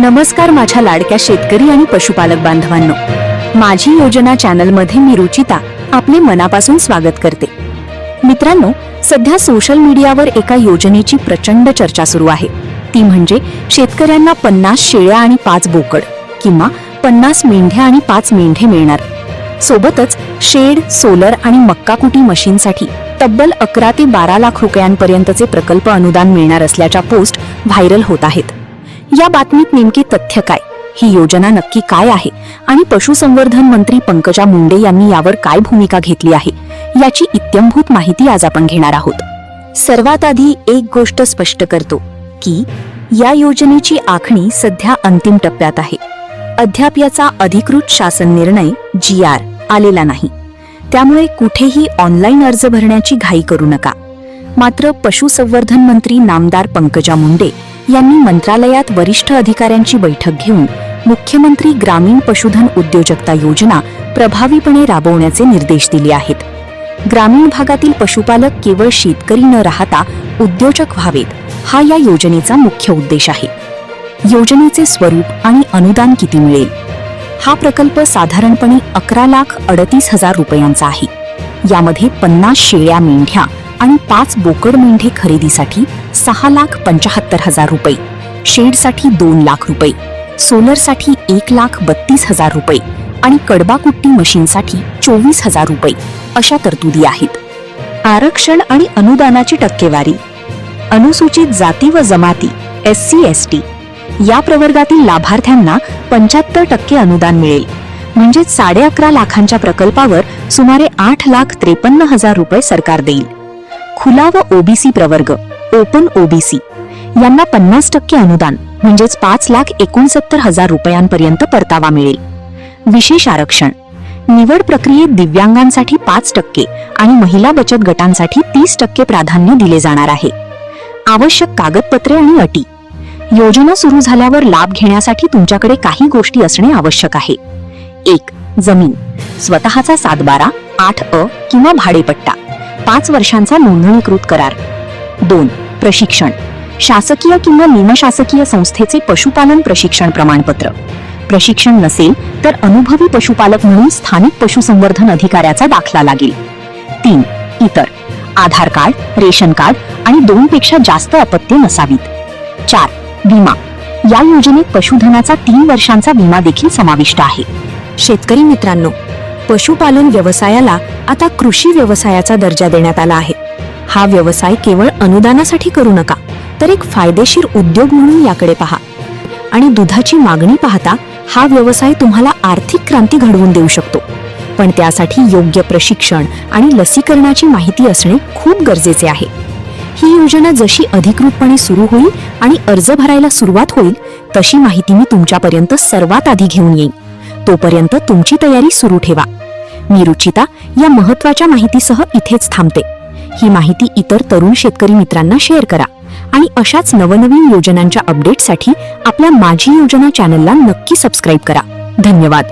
नमस्कार माझ्या लाडक्या शेतकरी आणि पशुपालक बांधवांनो, माझी योजना चॅनलमध्ये मी रुचिता आपले मनापासून स्वागत करते। मित्रांनो, सध्या सोशल मीडियावर एका योजनेची प्रचंड चर्चा सुरू आहे। ती म्हणजे शेतकऱ्यांना 50 शेळ्या आणि 5 बोकड किंवा 50 मेंढ्या आणि 5 मेंढे मिळणार। सोबतच शेड, सोलर आणि मक्का कुटी मशीनसाठी तब्बल 11 ते 12 लाख रुपयांपर्यंतचे प्रकल्प अनुदान मिळणार असल्याच्या पोस्ट व्हायरल होत आहेत। या बातमीत नेमके तथ्य काय, ही योजना नक्की काय आहे आणि पशुसंवर्धन मंत्री पंकजा मुंडे यांनी यावर काय भूमिका घेतली आहे, याची इत्थंभूत माहिती आज आपण घेणार आहोत। सर्वात आधी एक गोष्ट स्पष्ट करतो की या योजनेची आखणी सध्या अंतिम टप्प्यात आहे। अद्याप याचा अधिकृत शासन निर्णय GR आलेला नाही, त्यामुळे कुठेही ऑनलाईन अर्ज भरण्याची घाई करू नका। मात्र पशुसंवर्धन मंत्री नामदार पंकजा मुंडे यांनी मंत्रालयात वरिष्ठ अधिकाऱ्यांची बैठक घेऊन मुख्यमंत्री ग्रामीण पशुधन उद्योजकता योजना प्रभावीपणे राबवण्याचे निर्देश दिले आहेत। ग्रामीण भागातील पशुपालक केवळ शेतकरी न राहता उद्योजक व्हावेत, हा या योजनेचा मुख्य उद्देश आहे। योजनेचे स्वरूप आणि अनुदान किती मिळेल? हा प्रकल्प साधारणपणे 11,38,000 रुपयांचा आहे। यामध्ये 50 शेळ्या मेंढ्या आणि 5 बोकड मेंढे खरेदीसाठी 6,75,000 रुपये, शेडसाठी 2 लाख रुपये, सोलरसाठी 1,32,000 रुपये आणि कडबाकुट्टी मशीनसाठी 24,000 रुपये अशा तरतुदी आहेत। आरक्षण आणि अनुदानाची टक्केवारी। अनुसूचित जाती व जमाती SC/ST या प्रवर्गातील लाभार्थ्यांना 75% अनुदान मिळेल, म्हणजे 11.5 लाखांच्या प्रकल्पावर सुमारे 8,53,000 रुपये सरकार देईल। खुला व OBC प्रवर्ग ओपन OBC यांना 50% अनुदान म्हणजेच 5,69,000 रुपयांपर्यंत परतावा मिळेल। विशेष आरक्षण, निवड प्रक्रियेत दिव्यांगांसाठी 5% आणि महिला बचत गटांसाठी 30% प्राधान्य दिले जाणार आहे। आवश्यक कागदपत्रे आणि अटी। योजना सुरू झाल्यावर लाभ घेण्यासाठी तुमच्याकडे काही गोष्टी असणे आवश्यक आहे। 1. जमीन, स्वतःचा 7/12, 8A किंवा भाडेपट्टा, 5 वर्षांचा नोंदणीकृत करार। 2. प्रशिक्षण, शासकीय किंवा निमशासकीय संस्थेचे पशुपालन प्रशिक्षण प्रमाणपत्र। प्रशिक्षण नसेल तर अनुभवी पशुपालक म्हणून स्थानिक पशुसंवर्धन अधिकाऱ्याचा दाखला लागेल। 3. इतर, आधार कार्ड, रेशन कार्ड आणि 2 पेक्षा जास्त अपत्ये नसावीत। 4. विमा, या योजनेत पशुधनाचा 3 वर्षांचा विमा देखील समाविष्ट आहे। शेतकरी मित्रांनो, पशुपालन व्यवसायाला आता कृषी व्यवसायाचा दर्जा देण्यात आला आहे। हा व्यवसाय केवळ अनुदानासाठी करू नका, तर एक फायदेशीर उद्योग म्हणून याकडे पहा। आणि दुधाची मागणी पाहता हा व्यवसाय तुम्हाला आर्थिक क्रांती घडवून देऊ शकतो, पण त्यासाठी योग्य प्रशिक्षण आणि लसीकरणाची माहिती असणे खूप गरजेचे आहे। ही योजना जशी अधिकृतपणे सुरू होईल आणि अर्ज भरायला सुरुवात होईल, तशी माहिती मी तुमच्यापर्यंत सर्वात आधी घेऊन येईन। तोपर्यंत तुमची तयारी सुरू ठेवा। मी रुचिता या महत्त्वाच्या माहितीसह इथेच थांबते। ही माहिती इतर तरुण शेतकरी मित्रांना शेअर करा आणि अशाच नवनवीन योजनांच्या अपडेटसाठी आपल्या माझी योजना चॅनलला नक्की सबस्क्राईब करा। धन्यवाद।